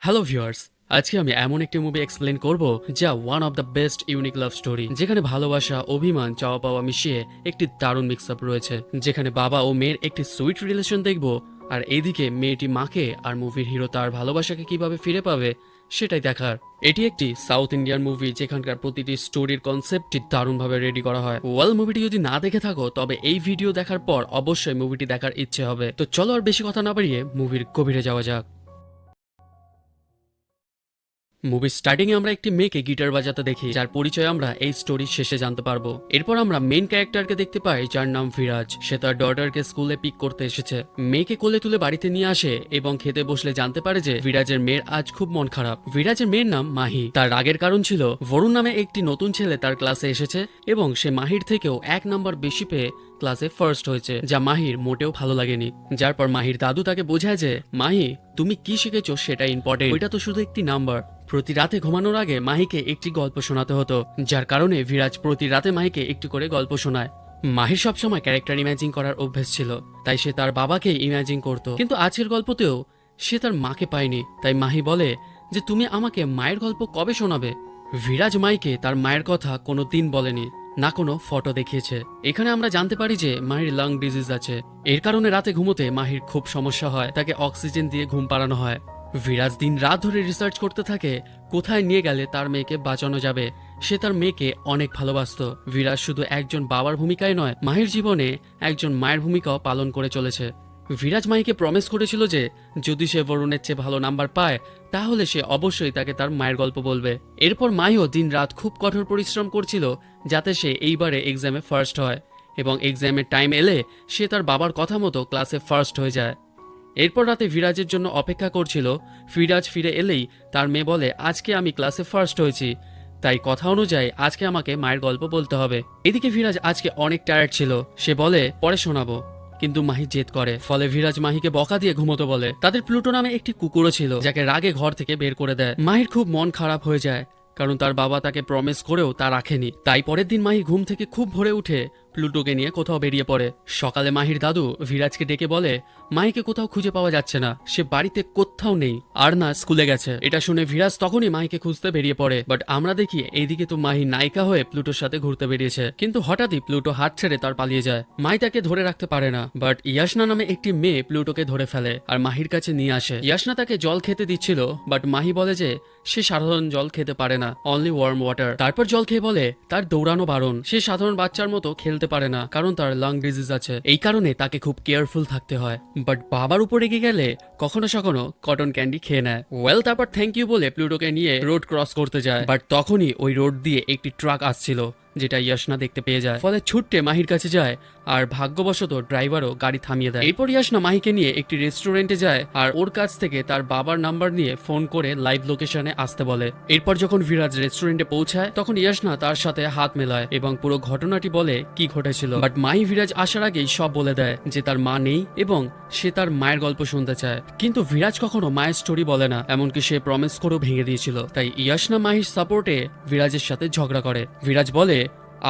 Hello viewers, আজকে আমি এমন একটি মুভি এক্সপ্লেন করব যা one of the best unique love story, যেখানে ভালোবাসা, অভিমান, চাওয়া পাওয়া মিশিয়ে একটি দারুণ মিক্স আপ রয়েছে। যেখানে বাবা ও মেয়ের একটি সুইট রিলেশন দেখব, আর এদিকে মেয়েটি মাকে আর মুভির হিরো তার ভালোবাসাকে কিভাবে ফিরে পাবে সেটাই দেখার। এটি একটি সাউথ ইন্ডিয়ান মুভি যেখানকার প্রতিটি স্টোরির কনসেপ্টটি দারুণভাবে রেডি করা হয়। ওয়েল, মুভিটি যদি না দেখে থাকো তবে এই ভিডিও দেখার পর অবশ্যই মুভিটি দেখার ইচ্ছে হবে। তো চলো আর বেশি কথা না বাড়িয়ে মুভির গভীরে যাওয়া যাক। মুভির স্টার্টিং এ আমরা একটি মেয়েকে গিটার বাজাতে দেখি, যার পরিচয় আমরা এই স্টোরির শেষে জানতে পারবো। এরপর আমরা মেইন ক্যারেক্টারকে দেখতে পাই, যার নাম ফিরাজ। সে তার ডটারকে স্কুলে পিক করতে এসেছে। মেয়েকে কোলে তুলে বাড়িতে নিয়ে আসে এবং খেতে বসলে জানতে পারে যে বিরাজের মেয়ের আজ খুব মন খারাপ। বিরাজের মেয়ের নাম মাহি। তার রাগের কারণ ছিল বরুণ নামে একটি নতুন ছেলে তার ক্লাসে এসেছে এবং সে মাহির থেকেও 1 নাম্বার বেশি পেয়ে ক্লাসে ফার্স্ট হয়েছে, যা মাহির মোটেও ভালো লাগেনি। যার পর মাহির দাদু তাকে বোঝায় যে মাহি, তুমি কি শিখেছো সেটা ইম্পর্টেন্ট, ওইটা তো শুধু একটি নাম্বার। প্রতি রাতে ঘুমানোর আগে মাহিকে একটি গল্প শোনাতে হতো, যার কারণে বিরাজ প্রতি রাতে মাহিকে একটু করে গল্প শোনায়। মাহির সবসময় ক্যারেক্টার ইমাজিন করার অভ্যেস ছিল, তাই সে তার বাবাকে ইমাজিন করত। কিন্তু আজকের গল্পতেও সে তার মাকে পায়নি, তাই মাহি বলে যে তুমি আমাকে মায়ের গল্প কবে শোনাবে। বিরাজ মাইকে তার মায়ের কথা কোনো দিন বলেনি, না কোনো ফটো দেখিয়েছে। এখানে আমরা জানতে পারি যে মাহির লাং ডিজিজ আছে। এর কারণে রাতে ঘুমোতে মাহির খুব সমস্যা হয়, তাকে অক্সিজেন দিয়ে ঘুম পাড়ানো হয়। বিরাজ দিন রাত ধরে রিসার্চ করতে থাকে কোথায় নিয়ে গেলে তার মেয়েকে বাঁচানো যাবে। সে তার মেয়েকে অনেক ভালোবাসতো। বিরাজ শুধু একজন বাবার ভূমিকায় নয়, মাহির জীবনে একজন মায়ের ভূমিকাও পালন করে চলেছে। বিরাজ মাহিকে প্রমিস করেছিল যে যদি সে বরুণের চেয়ে ভালো নাম্বার পায় তাহলে সে অবশ্যই তাকে তার মায়ের গল্প বলবে। এরপর মাহিও দিন রাত খুব কঠোর পরিশ্রম করছিল যাতে সে এইবারে এক্সামে ফার্স্ট হয়, এবং এক্সামের টাইম এলে সে তার বাবার কথা মতো ক্লাসে ফার্স্ট হয়ে যায়। এরপর রাতে বিরাজের জন্য অপেক্ষা করছিল। ফিরাজ ফিরে এলেই তার মেয়ে বলে, আজকে আমি ক্লাসে ফার্স্ট হয়েছি, তাই কথা অনুযায়ী আজকে আমাকে মায়ের গল্প বলতে হবে। এদিকে ফিরাজ আজকে অনেক টায়ার্ড ছিল, সে বলে পরে শোনাবো, কিন্তু মাহি জেদ করে। ফলে বিরাজ মাহিকে বকা দিয়ে ঘুমোতে বলে। তাদের প্লুটো নামে একটি কুকুরও ছিল, যাকে রাগে ঘর থেকে বের করে দেয়। মাহির খুব মন খারাপ হয়ে যায়, কারণ তার বাবা তাকে প্রমিস করেও তা রাখেনি। তাই পরের দিন মাহি ঘুম থেকে খুব ভোরে উঠে প্লুটোকে নিয়ে কোথাও বেরিয়ে পড়ে। সকালে মাহির দাদু বিরাজকে ডেকে বলে মাহিকে কোথাও খুঁজে পাওয়া যাচ্ছে না, সে বাড়িতে কোথাও নেই, আর না স্কুলে গেছে। এটা শুনে বিরাজ তখনই মাহিকে খুঁজতে বেরিয়ে পড়ে। বাট আমরা দেখি এইদিকে তো মাহি নায়িকা হয়ে প্লুটোর সাথে ঘুরতে বেরিয়েছে, কিন্তু হঠাৎই প্লুটো হাত ছেড়ে তার পালিয়ে যায়। মাহি তাকে ধরে রাখতে পারে না, বাট ইয়াসনা নামে একটি মেয়ে প্লুটোকে ধরে ফেলে আর মাহির কাছে নিয়ে আসে। ইয়াসনা তাকে জল খেতে দিচ্ছিল, বাট মাহি বলে যে সে সাধারণ জল খেতে পারে না, অনলি ওয়ার্ম ওয়াটার। তারপর জল খেয়ে বলে তার দৌড়ানো বারণ, সে সাধারণ বাচ্চার মতো খেলতে পারে না, কারণ তার লাং ডিজিজ আছে। এই কারণে তাকে খুব কেয়ারফুল থাকতে হয়। বাট বাবার উপরে রেগে গেলে কখনো সখনো কটন ক্যান্ডি খেয়ে নেয়। ওয়েল, তারপর থ্যাংক ইউ বলে প্লুটোকে নিয়ে রোড ক্রস করতে যায়। বাট তখনই ওই রোড দিয়ে একটি ট্রাক আসছিল, যেটা ইয়াসনা দেখতে পেয়ে যায়। ফলে ছুটতে মাহির কাছে যায়, আর ভাগ্যবশত ড্রাইভারও গাড়ি থামিয়ে দেয়। এরপর ইয়াসনা মাহিকে নিয়ে একটি রেস্টুরেন্টে যায় আর ওর কাছ থেকে তার বাবার নাম্বার নিয়ে ফোন করে লাইভ লোকেশনে আসতে বলে। এরপর যখন বিরাজ রেস্টুরেন্টে পৌঁছায় তখন ইয়াসনা তার সাথে হাত মেলায় এবং পুরো ঘটনাটি বলে কি ঘটেছিল। বাট মাহি বিরাজ আসার আগেই সব বলে দেয় যে তার মা নেই এবং সে তার মায়ের গল্প শুনতে চায়। কিন্তু বিরাজ কখনো মায়ের স্টোরি বলে না, এমনকি সে প্রমিস করেও ভেঙে দিয়েছিল। তাই ইয়াসনা মাহির সাপোর্টে বিরাজের সাথে ঝগড়া করে। বিরাজ বলে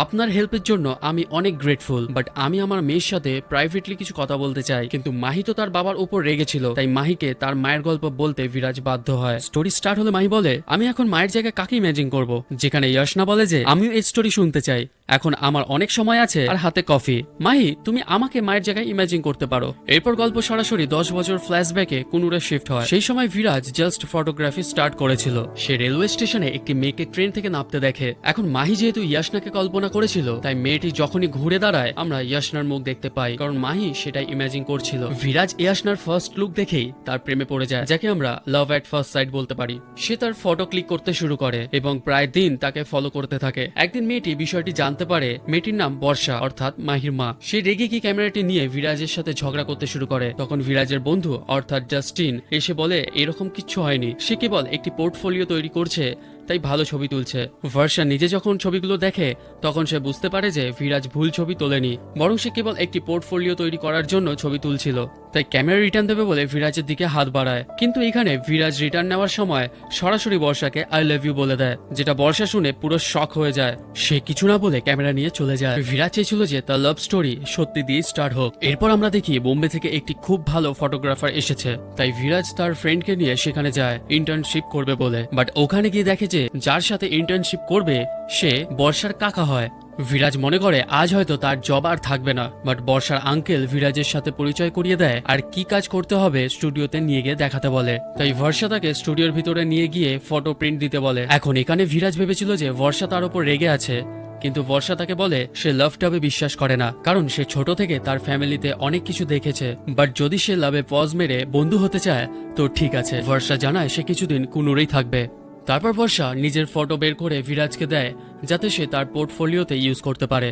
আপনার হেল্পের জন্য আমি অনেক গ্রেটফুল, বাট আমি আমার মেয়ের সাথে প্রাইভেটলি কিছু কথা বলতে চাই। কিন্তু মাহি তো তার বাবার উপর রেগেছিল, তাই মাহিকে তার মায়ের গল্প বলতে বিরাজ বাধ্য হয়। স্টোরি স্টার্ট হলে মাহি বলে আমি এখন মায়ের জায়গায় কাকে ইমাজিন করব, যেখানে ইয়াসনা বলে যে আমিও এই স্টোরি শুনতে চাই, এখন আমার অনেক সময় আছে আর হাতে কফি। মাহি, তুমি আমাকে মায়ের জায়গায় ইমাজিন করতে পারো। এরপর গল্প সরাসরি 10 বছর ফ্ল্যাশব্যাকে কুনুরে শিফট হয়। সেই সময় বিরাজ জাস্ট ফটোগ্রাফি স্টার্ট করেছিল। সে রেলওয়ে স্টেশনে একটি মেয়েকে ট্রেন থেকে নামতে দেখে। এখন মাহি যেহেতু ইয়াসনাকে কল্পনা করেছিল, তাই মেয়েটি যখনই ঘুরে দাঁড়ায় আমরা ইয়াসনার মুখ দেখতে পাই, কারণ মাহি সেটাই ইমাজিন করছিল। বিরাজ ইয়াসনার ফার্স্ট লুক দেখেই তার প্রেমে পড়ে যায়, যাকে আমরা লাভ এট ফার্স্ট সাইট বলতে পারি। সে তার ফটো ক্লিক করতে শুরু করে এবং প্রায় দিন তাকে ফলো করতে থাকে। একদিন মেয়েটি বিষয়টি জানতে পারে। মেয়েটির নাম বর্ষা, অর্থাৎ মাহির মা। সে রেগে গিয়ে ক্যামেরাটি নিয়ে বিরাজের সাথে ঝগড়া করতে শুরু করে। তখন বিরাজের বন্ধু অর্থাৎ জাস্টিন এসে বলে এরকম কিচ্ছু হয়নি, সে কেবল একটি পোর্টফোলিও তৈরি করছে, তাই ভালো ছবি তুলছে। বর্ষা নিজে যখন ছবিগুলো দেখে তখন সে বুঝতে পারে যে বিরাজ ভুল ছবি তোলেনি, বরং সে কেবল একটি পোর্টফোলিও তৈরি করার জন্য ছবি তুলছিল। তাই ক্যামেরা রিটার্ন দেবে বলে বিরাজের দিকে হাত বাড়ায়, কিন্তু এখানে বিরাজ রিটার্ন নেওয়ার সময় সরাসরি বর্ষাকে আই লাভ ইউ বলে দেয়, যেটা বর্ষা শুনে পুরো শক হয়ে যায়। সে কিছু না বলে ক্যামেরা নিয়ে চলে যায়। বিরাজ চেয়েছিল যে তার লাভ স্টোরি সত্যি দিয়ে স্টার্ট হোক। এরপর আমরা দেখি বোম্বে থেকে একটি খুব ভালো ফটোগ্রাফার এসেছে, তাই বিরাজ তার ফ্রেন্ডকে নিয়ে সেখানে যায় ইন্টার্নশিপ করবে বলে। বাট ওখানে গিয়ে দেখে যে যার সাথে ইন্টার্নশিপ করবে সে বর্ষার কাকা হয়। বিরাজ মনে করে আজ হয়তো তার জব আর থাকবে না, বাট বর্ষার আঙ্কেল বিরাজের সাথে পরিচয় করিয়ে দেয় আর কি কাজ করতে হবে স্টুডিওতে নিয়ে গিয়ে দেখাতে বলে। তাই বর্ষা তাকে স্টুডিওর ভিতরে নিয়ে গিয়ে ফটো প্রিন্ট দিতে বলে। এখন এখানে বিরাজ ভেবেছিল যে বর্ষা তার উপর রেগে আছে, কিন্তু বর্ষা তাকে বলে সে লাভ টাবে বিশ্বাস করে না, কারণ সে ছোট থেকে তার ফ্যামিলিতে অনেক কিছু দেখেছে। বাট যদি সে লাভে পজ মেরে বন্ধু হতে চায় তো ঠিক আছে। বর্ষা জানায় সে কিছুদিন কুনুরেই থাকবে। তারপর বর্ষা নিজের ফটো বের করে বিরাজকে দেয় যাতে সে তার পোর্টফোলিওতে ইউজ করতে পারে।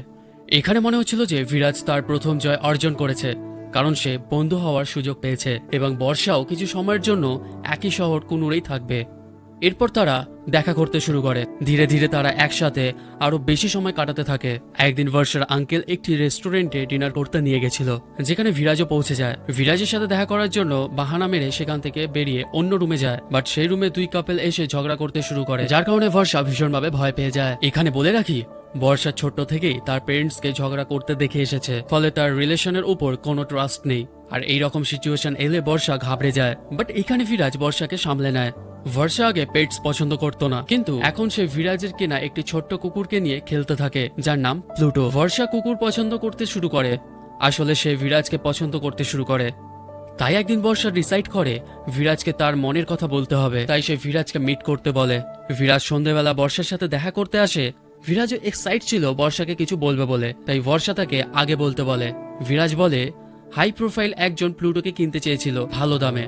এখানে মনে হচ্ছিল যে বিরাজ তার প্রথম জয় অর্জন করেছে, কারণ সে বন্ধু হওয়ার সুযোগ পেয়েছে এবং বর্ষাও কিছু সময়ের জন্য একই শহর কুনুরেই থাকবে। এরপর তারা দেখা করতে শুরু করে। ধীরে ধীরে তারা একসাথে আরো বেশি সময় কাটাতে থাকে। একদিন বর্ষার আঙ্কেল একটি রেস্টুরেন্টে ডিনার করতে নিয়ে গেছিল, যেখানে বিরাজও পৌঁছে যায়। বিরাজের সাথে দেখা করার জন্য বাহানা মেরে সেখান থেকে বেরিয়ে অন্য রুমে যায়, বাট সেই রুমে দুই কাপল এসে ঝগড়া করতে শুরু করে, যার কারণে বর্ষা ভীষণভাবে ভয় পেয়ে যায়। এখানে বলে রাখি বর্ষা ছোট্ট থেকেই তার পেরেন্টসকে ঝগড়া করতে দেখে এসেছে, ফলে তার রিলেশনের উপর কোনো ট্রাস্ট নেই। আর এইরকম সিচুয়েশন এলে বর্ষা ঘাবড়ে যায়, বাট এখানে বিরাজ বর্ষাকে সামলে নেয়। বর্ষা আগে পেটস পছন্দ করতো না, কিন্তু এখন সে বিরাজের কেনা একটি ছোট্ট কুকুরকে নিয়ে খেলতে থাকে, যার নাম প্লুটো। বর্ষা কুকুর পছন্দ করতে শুরু করে, আসলে সে বিরাজকে পছন্দ করতে শুরু করে। তাই একদিন বর্ষা ডিসাইড করে বিরাজকে তার মনের কথা বলতে হবে, তাই সে বিরাজকে মিট করতে বলে। বিরাজ সন্ধ্যাবেলা বর্ষার সাথে দেখা করতে আসে। বিরাজ এক্সাইট ছিল বর্ষাকে কিছু বলবে বলে, তাই বর্ষা তাকে আগে বলতে বলে। বিরাজ বলে হাই প্রোফাইল একজন প্লুটোকে কিনতে চেয়েছিল ভালো দামে,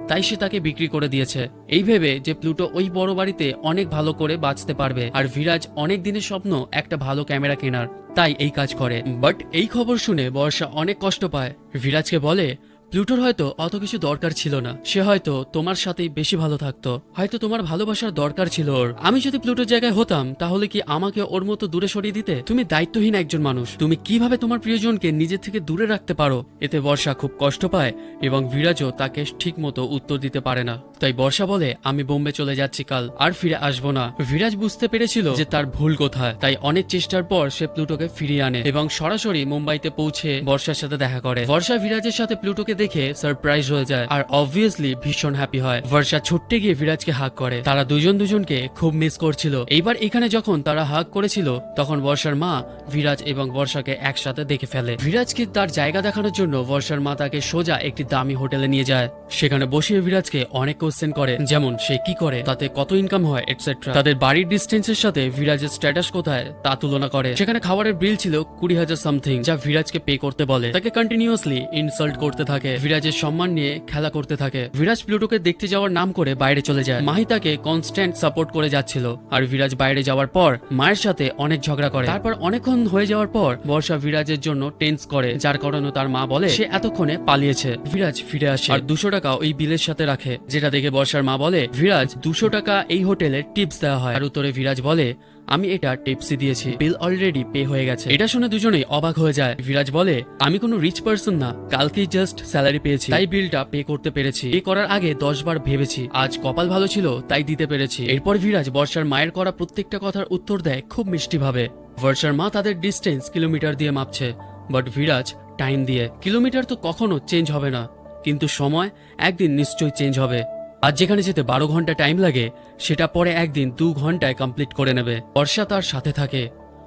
তাই সে তাকে বিক্রি করে দিয়েছে, এই ভেবে যে প্লুটো ওই বড় বাড়িতে অনেক ভালো করে বাঁচতে পারবে। আর বিরাজ অনেক দিনের স্বপ্ন একটা ভালো ক্যামেরা কেনার, তাই এই কাজ করে। বাট এই খবর শুনে বর্ষা অনেক কষ্ট পায়। বিরাজকে বলে প্লুটোর হয়তো অত কিছু দরকার ছিল না, সে হয়তো তোমার সাথেই বেশি ভালো থাকতো, হয়তো তোমার ভালোবাসার দরকার ছিল ওর। আমি যদি প্লুটোর জায়গায় হতাম তাহলে কি আমাকে ওর মতো দূরে সরিয়ে দিতে? তুমি দায়িত্বহীন একজন মানুষ, তুমি কিভাবে তোমার প্রিয়জনকে নিজের থেকে দূরে রাখতে পারো? এতে বর্ষা খুব কষ্ট পায় এবং বিরাজও তাকে ঠিক মতো উত্তর দিতে পারে না। তাই বর্ষা বলে আমি বোম্বে চলে যাচ্ছি কাল, আর ফিরে আসবো না। বিরাজ বুঝতে পেরেছিল যে তার ভুল কোথায়, তাই অনেক চেষ্টার পর সে প্লুটোকে ফিরিয়ে আনে এবং সরাসরি মুম্বাইতে পৌঁছে বর্ষার সাথে দেখা করে। বর্ষা বিরাজের সাথে প্লুটোকে দেখে সারপ্রাইজ হয়ে যায় আর অবভিয়াসলি ভীষণ হ্যাপি হয়। বর্ষা ছুটতে গিয়ে বিরাজকে হাগ করে, তারা দুজনকে খুব মিস করছিল। এইবার এখানে যখন তারা হাগ করেছিল তখন বর্ষার মা বিরাজ এবং বর্ষাকে একসাথে দেখে ফেলে। বিরাজকে তার জায়গা দেখানোর জন্য বর্ষার মা তাকে সোজা একটি দামি হোটেলে নিয়ে যায়। সেখানে বসিয়ে বিরাজকে অনেক কোশ্চেন করে, যেমন সে কি করে, তাতে কত ইনকাম হয় এটসেট্রা। তাদের বাড়ির ডিস্টেন্সের সাথে বিরাজের স্ট্যাটাস কোথায় তা তুলনা করে। সেখানে খাবারের বিল ছিল 20,000 সামথিং, যা বিরাজকে পে করতে বলে। তাকে কন্টিনিউয়াসলি ইনসাল্ট করতে থাকে, বিরাজের সম্মান নিয়ে খেলা করতে থাকে। বিরাজ প্লুটোকে দেখতে যাওয়ার নাম করে বাইরে চলে যায়। মাহি তাকে কনস্ট্যান্ট সাপোর্ট করে যাচ্ছিল, আর বিরাজ বাইরে যাওয়ার পর মায়ের সাথে অনেক ঝগড়া করে। তারপর অনেকক্ষণ হয়ে যাওয়ার পর বর্ষা বিরাজের জন্য টেন্স করে, যার কারণে তার মা বলে সে এতক্ষণে পালিয়েছে। বিরাজ ফিরে আসে আর 200 টাকা ওই বিলের সাথে রাখে, যেটা দেখে বর্ষার মা বলে বিরাজ 200 টাকা এই হোটেলে টিপস দেওয়া হয়। আর উত্তরে বিরাজ বলে আমি এটা টিপসই দিয়েছি, বিল অলরেডি পে হয়ে গেছে। এটা শুনে দুজনেই অবাক হয়ে যায়। বিরাজ বলে আমি কোনো রিচ পার্সন না, কালকেই জাস্ট স্যালারি পেয়েছি, তাই বিলটা পে করতে পেরেছি। পে করার আগে 10 বার ভেবেছি, আজ কপাল ভালো ছিল তাই দিতে পেরেছি। এরপর বিরাজ বর্ষার মায়ের করা প্রত্যেকটা কথার উত্তর দেয় খুব মিষ্টি ভাবে। বর্ষার মা তাদের ডিস্টেন্স কিলোমিটার দিয়ে মাপছে, বাট বিরাজ টাইম দিয়ে। কিলোমিটার তো কখনো চেঞ্জ হবে না, কিন্তু সময় একদিন নিশ্চয়ই চেঞ্জ হবে। আজ যেখানে যেতে 12 ঘন্টা টাইম লাগে, সেটা পরে একদিন 2 ঘন্টায় কমপ্লিট করে নেবে। বর্ষা তার সাথে থাকে,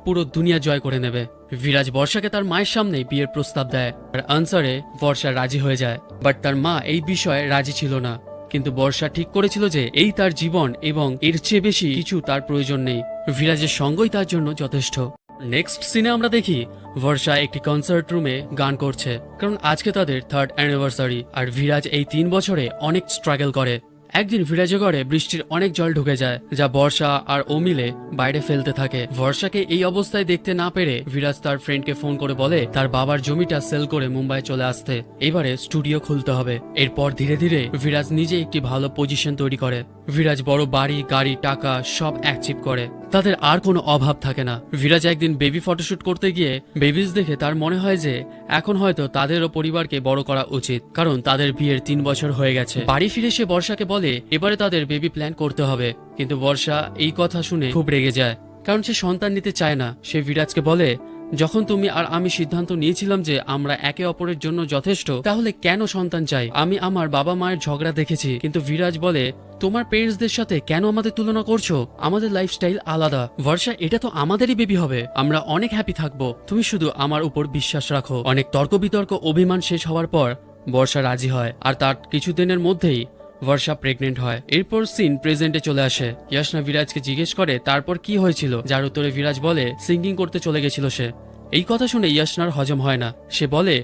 পুরো দুনিয়া জয় করে নেবে। বিরাজ বর্ষাকে তার মায়ের সামনে বিয়ের প্রস্তাব দেয়, আর আনসারে বর্ষা রাজি হয়ে যায়। বাট তার মা এই বিষয়ে রাজি ছিল না, কিন্তু বর্ষা ঠিক করেছিল যে এই তার জীবন এবং এর চেয়ে বেশি কিছু তার প্রয়োজন নেই। বিরাজের সঙ্গই তার জন্য যথেষ্ট। নেক্সট সিনে আমরা দেখি বর্ষা একটি কনসার্ট রুমে গান করছে, কারণ আজকে তাদের 3rd অ্যানিভার্সারি। আর বিরাজ এই 3 বছরে অনেক স্ট্রাগল করে। একদিন বিরাজের ঘরে বৃষ্টির অনেক জল ঢুকে যায়, যা বর্ষা আর ও মিলে বাইরে ফেলতে থাকে। বর্ষাকে এই অবস্থায় দেখতে না পেরে বিরাজ তার ফ্রেন্ডকে ফোন করে বলে তার বাবার জমিটা সেল করে মুম্বাই চলে আসতে, এবারে স্টুডিও খুলতে হবে। এরপর ধীরে ধীরে বিরাজ নিজে একটি ভালো পজিশন তৈরি করে। বিরাজ বড় বাড়ি, গাড়ি, টাকা সব অ্যাচিভ করে। তাদের আর কোনো অভাব থাকে না। বিরাজ একদিন বেবি ফটোশুট করতে গিয়ে বেবিজ দেখে তার মনে হয় যে এখন হয়তো তাদেরও পরিবারকে বড় করা উচিত, কারণ তাদের বিয়ের 3 বছর হয়ে গেছে। বাড়ি ফিরে সে বর্ষাকে বলে এবারে তাদের বেবি প্ল্যান করতে হবে, কিন্তু বর্ষা এই কথা শুনে খুব রেগে যায়, কারণ সে সন্তান নিতে চায় না। সে বিরাজকে বলে যখন তুমি আর আমি সিদ্ধান্ত নিয়েছিলাম যে আমরা একে অপরের জন্য যথেষ্ট, তাহলে কেন সন্তান চাই? আমি আমার বাবা মায়ের ঝগড়া দেখেছি, কিন্তু বিরাজ বলে তোমার পেরেন্টসদের সাথে কেন আমাদের তুলনা করছো? আমাদের লাইফস্টাইল আলাদা। বর্ষা, এটা তো আমাদেরই বেবি হবে, আমরা অনেক হ্যাপি থাকবো, তুমি শুধু আমার উপর বিশ্বাস রাখো। অনেক তর্ক বিতর্ক অভিমান শেষ হওয়ার পর বর্ষা রাজি হয়, আর তার কিছুদিনের মধ্যেই বর্ষা প্রেগনেন্ট হয়। এরপর সিন প্রেজেন্টে চলে আসে। ইয়াশনা বিরাজকে জিজ্ঞেস করে তারপর কি হয়েছিল, যার উত্তরে বিরাজ বলে সিঙ্গিং করতে চলে গেছিল সে। এই কথা শুনে ইয়াশনার হজম হয় না। সে বলে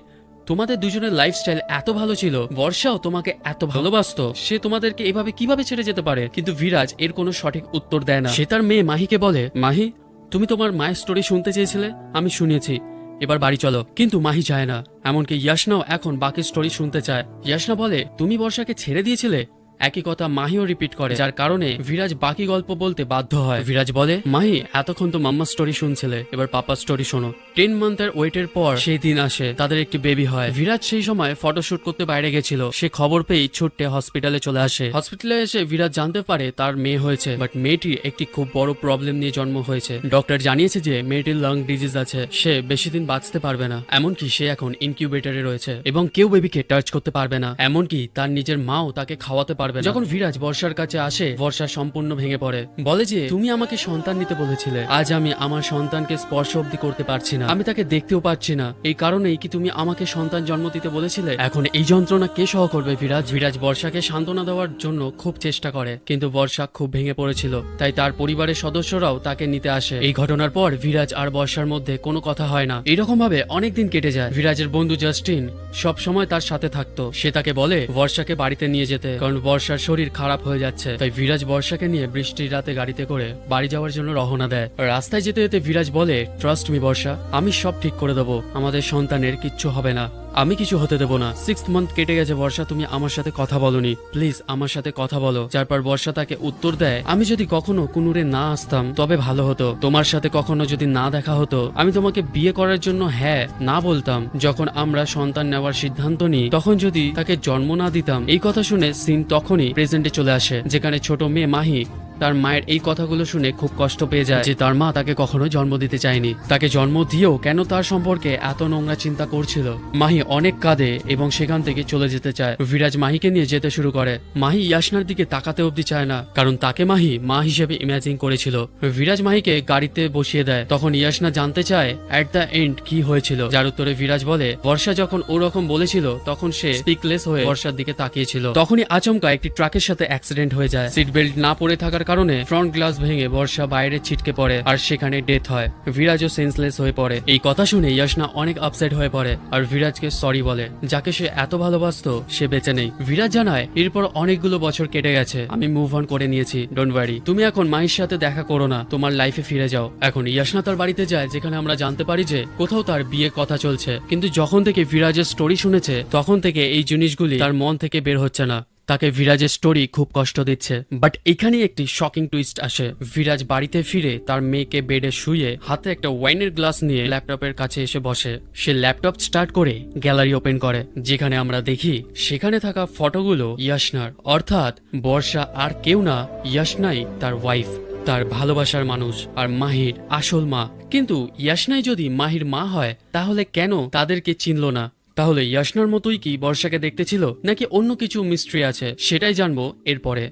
তোমাদের দুজনের লাইফস্টাইল এত ভালো ছিল, বর্ষাও তোমাকে এত ভালোবাসতো, সে তোমাদেরকে এভাবে কিভাবে ছেড়ে যেতে পারে? কিন্তু বিরাজ এর কোনো সঠিক উত্তর দেয় না। সে তার মেয়ে মাহিকে বলে মাহি, তুমি তোমার মায়ের স্টোরি শুনতে চেয়েছিলে, আমি শুনিয়েছি, এবার বাড়ি চলো। কিন্তু মাহি চায় না, এমনকি ইয়াশনাও এখন বাকি স্টোরি শুনতে চায়। ইয়াশনা বলে তুমি বর্ষাকে ছেড়ে দিয়েছিলে। একই কথা মাহিও রিপিট করে, যার কারণে বিরাজ বাকি গল্প বলতে বাধ্য হয়। বিরাজ বলে মাহি, এতক্ষণ তো মাম্মার স্টোরি শুনছিলে, এবার পাপার স্টোরি শোনো। 10 মান্থের ওয়েটের পর সেই দিন আসে, তাদের একটি বেবি হয়। বিরাজ সেই সময় ফটোশুট করতে বাইরে গেছিল। সে খবর পেয়ে ছুটে হসপিটালে চলে আসে। হসপিটালে এসে বিরাজ জানতে পারে তার মেয়ে হয়েছে, বাট মেয়েটির একটি খুব বড় প্রবলেম নিয়ে জন্ম হয়েছে। ডক্টর জানিয়েছে যে মেয়েটির লাং ডিজিজ আছে, সে বেশি দিন বাঁচতে পারবে না। এমনকি সে এখন ইনকিউবেটরে রয়েছে এবং কেউ বেবিকে টাচ করতে পারবে না, এমনকি তার নিজের মাও তাকে খাওয়াতে পারবে না। যখন বিরাজ বর্ষার কাছে আসে, বর্ষা সম্পূর্ণ ভেঙে পড়ে, বলে যে তুমি আমাকে সন্তান নিতে বলেছিলে, আজ আমি আমার সন্তানকে স্পর্শ অব্দি করতে পারছি না, আমি তাকে দেখতেও পারছি না, এই কারণেই কি তুমি আমাকে সন্তান জন্ম দিতে বলেছিলে? এখন এই যন্ত্রণা কে সহ করবে? বিরাজ বর্ষাকে সান্ত্বনা দেওয়ার জন্য খুব চেষ্টা করে, কিন্তু বর্ষা খুব ভেঙে পড়েছিল, তাই তার পরিবারের সদস্যরাও তাকে নিতে আসে। এই ঘটনার পর বিরাজ আর বর্ষার মধ্যে কোনো কথা হয় না। এরকম ভাবে অনেকদিন কেটে যায়। বিরাজের বন্ধু জাস্টিন সব সময় তার সাথে থাকতো। সে তাকে বলে বর্ষাকে বাড়িতে নিয়ে যেতে, কারণ বর্ষার শরীর খারাপ হয়ে যাচ্ছে। তাই বিরাজ বর্ষাকে নিয়ে বৃষ্টির রাতে গাড়িতে করে বাড়ি যাওয়ার জন্য রওনা দেয়। রাস্তায় যেতে যেতে বিরাজ বলে ট্রাস্ট মি বর্ষা, আমি সব ঠিক করে দেবো, আমাদের সন্তানের কিচ্ছু হবে না, আমি কিছু হতে দেবো না। 6th মান্থ কেটে গেছে বর্ষা, তুমি আমার সাথে কথা বলনি, প্লিজ আমার সাথে কথা বলো। যারপর বর্ষা তাকে উত্তর দেয় আমি যদি কখনো কুনুরে না আসতাম তবে ভালো হতো, তোমার সাথে কখনো যদি না দেখা হতো, আমি তোমাকে বিয়ে করার জন্য হ্যাঁ না বলতাম, যখন আমরা সন্তান নেওয়ার সিদ্ধান্ত নিই তখন যদি তাকে জন্ম না দিতাম। এই কথা শুনে সিন তখনই প্রেজেন্টে চলে আসে, যেখানে ছোট মেয়ে মাহি তার মায়ের এই কথাগুলো শুনে খুব কষ্ট পেয়ে যায় যে তার মা তাকে কখনো জন্ম দিতে চায়নি, তাকে জন্ম দিয়েও কেন তার সম্পর্কে এত নোংরা চিন্তা করছিল। মাহি অনেক কাঁদে এবং সেখান থেকে চলে যেতে চায়। বিরাজ মাহিকে নিয়ে যেতে শুরু করে। মাহি ইয়াশনার দিকে তাকাতে অবধি চায় না, কারণ তাকে মাহি মা হিসেবে ইমাজিন করেছিল। বিরাজ মাহিকে গাড়িতে বসিয়ে দেয়। তখন ইয়াশনা জানতে চায় এট দ্য এন্ড কি হয়েছিল, যার উত্তরে বিরাজ বলে বর্ষা যখন ওরকম বলেছিল তখন সে স্পিকলেস হয়ে বর্ষার দিকে তাকিয়েছিল। তখনই আচমকা একটি ট্রাকের সাথে অ্যাক্সিডেন্ট হয়ে যায়। সিট বেল্ট না পরে থাকার কারণে ফ্রন্ট গ্লাস ভেঙে বর্ষা বাইরে ছিটকে পড়ে, আর সেখানে ডেথ হয়। বিরাজও সেন্সলেস হয়ে পড়ে। এই কথা শুনে ইয়াশনা অনেক আপসেট হয়ে পড়ে আর বিরাজকে সরি বলে, যাকে সে এত ভালোবাসতো সে বেঁচে নেই। বিরাজ জানায় এরপর অনেকগুলো বছর কেটে গেছে, আমি মুভ অন করে নিয়েছি, ডোন্ট ওয়ারি, তুমি এখন মায়ের সাথে দেখা করো না, তোমার লাইফে ফিরে যাও। এখন ইয়াশনা তার বাড়িতে যায়, যেখানে আমরা জানতে পারি যে কোথাও তার বিয়ে কথা চলছে। কিন্তু যখন থেকে বিরাজের স্টোরি শুনেছে তখন থেকে এই জিনিসগুলি তার মন থেকে বের হচ্ছে না, তাকে বিরাজের স্টোরি খুব কষ্ট দিচ্ছে। বাট এখানে একটি শকিং টুইস্ট আসে। বিরাজ বাড়িতে ফিরে তার মেয়েকে বেডে শুয়ে হাতে একটা ওয়াইনের গ্লাস নিয়ে ল্যাপটপের কাছে এসে বসে। সে ল্যাপটপ স্টার্ট করে গ্যালারি ওপেন করে, যেখানে আমরা দেখি সেখানে থাকা ফটোগুলো ইয়াশনার, অর্থাৎ বর্ষা আর কেউ না, ইয়াশনাই তার ওয়াইফ, তার ভালোবাসার মানুষ আর মাহির আসল মা। কিন্তু ইয়াশনাই যদি মাহির মা হয় তাহলে কেন তাদেরকে চিনল না? তাহলে ইয়াশনার মতোই কি বর্ষাকে দেখতে ছিল, নাকি অন্য কিছু মিস্ট্রি আছে? সেটাই জানবো এরপরে।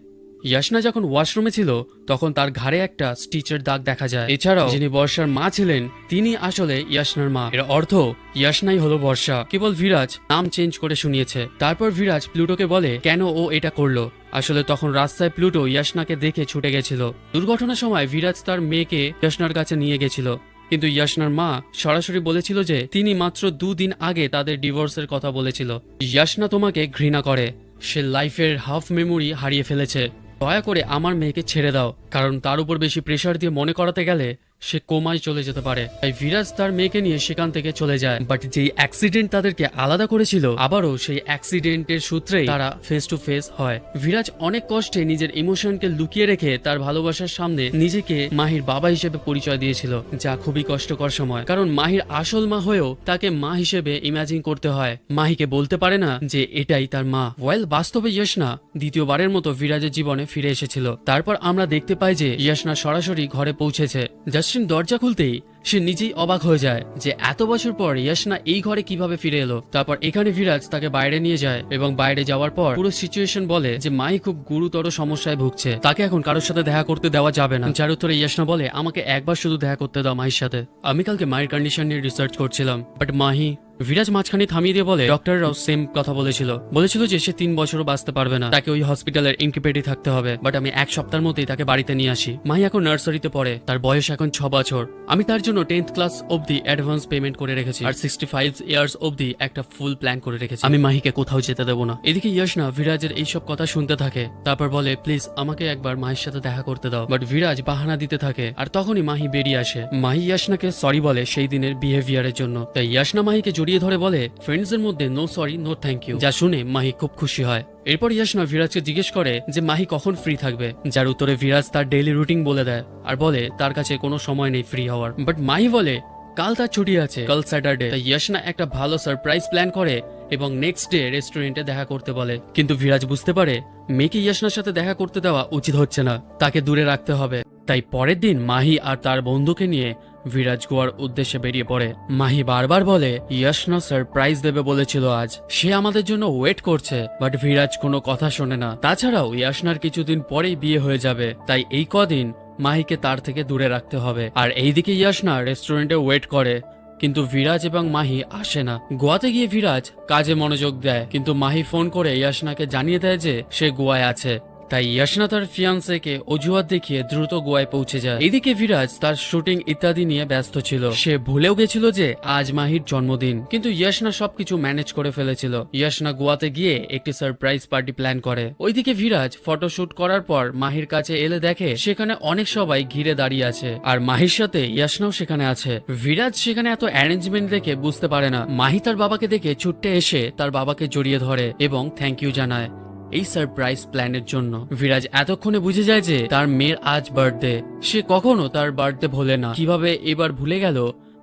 ইয়াশনা যখন ওয়াশরুমে ছিল তখন তার ঘাড়ে একটা স্টিচের দাগ দেখা যায়। এছাড়াও যিনি বর্ষার মা ছিলেন তিনি আসলে ইয়াশনার মা। এর অর্থ ইয়াশনাই হলো বর্ষা, কেবল বিরাজ নাম চেঞ্জ করে শুনিয়েছে। তারপর বিরাজ প্লুটোকে বলে কেন ও এটা করলো। আসলে তখন রাস্তায় প্লুটো ইয়াশনাকে দেখে ছুটে গেছিল। দুর্ঘটনার সময় বিরাজ তার মেয়েকে ইয়াশনার কাছে নিয়ে গেছিল, কিন্তু ইয়াশনার মা সরাসরি বলেছিল যে তিনি মাত্র 2 দিন আগে তাদের ডিভোর্সের কথা বলেছিল। ইয়াশনা তোমাকে ঘৃণা করে, সে লাইফের হাফ মেমোরি হারিয়ে ফেলেছে, দয়া করে আমার মেয়েকে ছেড়ে দাও। কারণ তার উপর বেশি প্রেশার দিয়ে মনে করাতে গেলে সে কোমায় চলে যেতে পারে। তাই বিরাজ তার মেয়েকে নিয়ে সেখান থেকে চলে যায়। বাট যেই অ্যাক্সিডেন্ট তাদেরকে আলাদা করেছিল, আবারও সেই অ্যাক্সিডেন্টের সূত্রেই তারা ফেস টু ফেস হয়। বিরাজ অনেক কষ্টে নিজের ইমোশনকে লুকিয়ে রেখে তার ভালোবাসার সামনে নিজেকে মাহির বাবা হিসেবে পরিচয় দিয়েছিল, যা খুবই কষ্টকর সময়। কারণ মাহির আসল মা হয়েও তাকে মা হিসেবে ইমাজিন করতে হয়। মাহিকে বলতে পারে না যে এটাই তার মা। ওয়েল, বাস্তবে ইয়াশনা দ্বিতীয়বারের মতো বিরাজের জীবনে ফিরে এসেছিল। তারপর আমরা দেখতে পাই যে ইয়াশনা সরাসরি ঘরে পৌঁছেছে। জাস্টিন দরজা খুলতেই সে নিজেই অবাক হয়ে যায় যে এত বছর পর ইয়াশনা এই ঘরে কিভাবে ফিরে এলো। তারপর এখানে বিরাজ তাকে বাইরে নিয়ে যায় এবং বাইরে যাওয়ার পর পুরো সিচুয়েশন বলে যে মাহি খুব গুরুতর সমস্যায় ভুগছে, তাকে এখন কারোর সাথে দেখা করতে দেওয়া যাবে না। যার উত্তরে ইয়াশনা বলে, আমাকে একবার শুধু দেখা করতে দাও মাহির সাথে, আমি কালকে মাহির কন্ডিশন নিয়ে রিসার্চ করছিলাম। বাট মাহি বিরাজ মাঝখানে থামিয়ে দিয়ে বলে, ডক্টররাও সেম কথা বলেছিল যে সে 3 বছরও বাঁচতে পারবে না, তাকে ওই হসপিটালের ইনকিউবেটরে থাকতে হবে। বাট আমি 1 সপ্তাহের মধ্যেই তাকে বাড়িতে নিয়ে আসি। মাহি এখন নার্সারিতে পড়ে, তার বয়স এখন 6 বছর। আমি তার জন্য 10th ক্লাস অবধি অ্যাডভান্স পেমেন্ট করে রেখেছি আর 65 ইয়ার্স অবধি একটা ফুল প্ল্যান করে রেখেছি। আমি মাহিকে কোথাও যেতে দেবো না। এদিকে ইয়াশনা বিরাজের এইসব কথা শুনতে থাকে। তারপর বলে, প্লিজ আমাকে একবার মাহির সাথে দেখা করতে দাও। বাট বিরাজ বাহানা দিতে থাকে আর তখনই মাহি বেরিয়ে আসে। মাহি ইয়াশনাকে সরি বলে সেই দিনের বিহেভিয়ারের জন্য। তাই ইয়াশনা মাহিকে জড়িয়ে ধরে বলে, ফ্রেন্ডসদের মধ্যে no sorry no thank you. যা শুনে মাহি খুব খুশি হয়। এরপর ইয়াশনা বিরাজকে জিজ্ঞেস করে যে মাহি কখন ফ্রি থাকবে, যার উত্তরে বিরাজ তার ডেইলি রুটিন বলে দেয় আর বলে তার কাছে কোনো সময় নেই ফ্রি হওয়ার। বাট মাহি বলে কাল তার ছুটি আছে, কাল স্যাটারডে। তাই ইয়াশনা একটা ভালো সারপ্রাইজ প্ল্যান করে এবং নেক্সট ডে রেস্টুরেন্টে দেখা করতে বলে। কিন্তু বিরাজ বুঝতে পারে মেয়েকে ইয়াশনার সাথে দেখা করতে দেওয়া উচিত হচ্ছে না, তাকে দূরে রাখতে হবে। তাই পরের দিন মাহি আর তার বন্ধুকে নিয়ে বিরাজ গোয়ার উদ্দেশ্যে বেরিয়ে পড়ে। মাহি বারবার বলে ইয়াশনা সারপ্রাইজ দেবে বলেছিল আজ, সে আমাদের জন্য ওয়েট করছে। বাট বিরাজ কোনো কথা শোনে না। তাছাড়াও ইয়াশনার কিছুদিন পরেই বিয়ে হয়ে যাবে, তাই এই কদিন মাহিকে তার থেকে দূরে রাখতে হবে। আর এইদিকে ইয়াশনা রেস্টুরেন্টে ওয়েট করে, কিন্তু বিরাজ এবং মাহি আসে না। গোয়াতে গিয়ে বিরাজ কাজে মনোযোগ দেয়, কিন্তু মাহি ফোন করে ইয়াশনাকে জানিয়ে দেয় যে সে গোয়ায় আছে। তাই ইয়াশনা তার ফিয়ান্সেকে অজুহাত দেখিয়ে দ্রুত গোয়ায় পৌঁছে যায়। এদিকে বিরাজ তার শুটিং ইত্যাদি নিয়ে ব্যস্ত ছিল। সে ভুলেও গেছিল যে আজ মাহির জন্মদিন, কিন্তু ইয়াশনা সবকিছু ম্যানেজ করে ফেলেছিল। ইয়াশনা গোয়াতে গিয়ে একটি সারপ্রাইজ পার্টি প্ল্যান করে। ওইদিকে বিরাজ ফটোশুট করার পর মাহির কাছে এলে দেখে সেখানে অনেক সবাই ঘিরে দাঁড়িয়ে আছে আর মাহির সাথে ইয়াশনাও সেখানে আছে। বিরাজ সেখানে এত অ্যারেঞ্জমেন্ট দেখে বুঝতে পারে না। মাহি তার বাবাকে দেখে ছুটে এসে তার বাবাকে জড়িয়ে ধরে এবং থ্যাংক ইউ জানায় এই সারপ্রাইজ প্ল্যানের জন্য। বিরাজ এতক্ষণে বুঝে যায় যে তার মেয়ের আজ বার্থডে। সে কখনো তার বার্থডে ভোলে না, কিভাবে এবার ভুলে গেল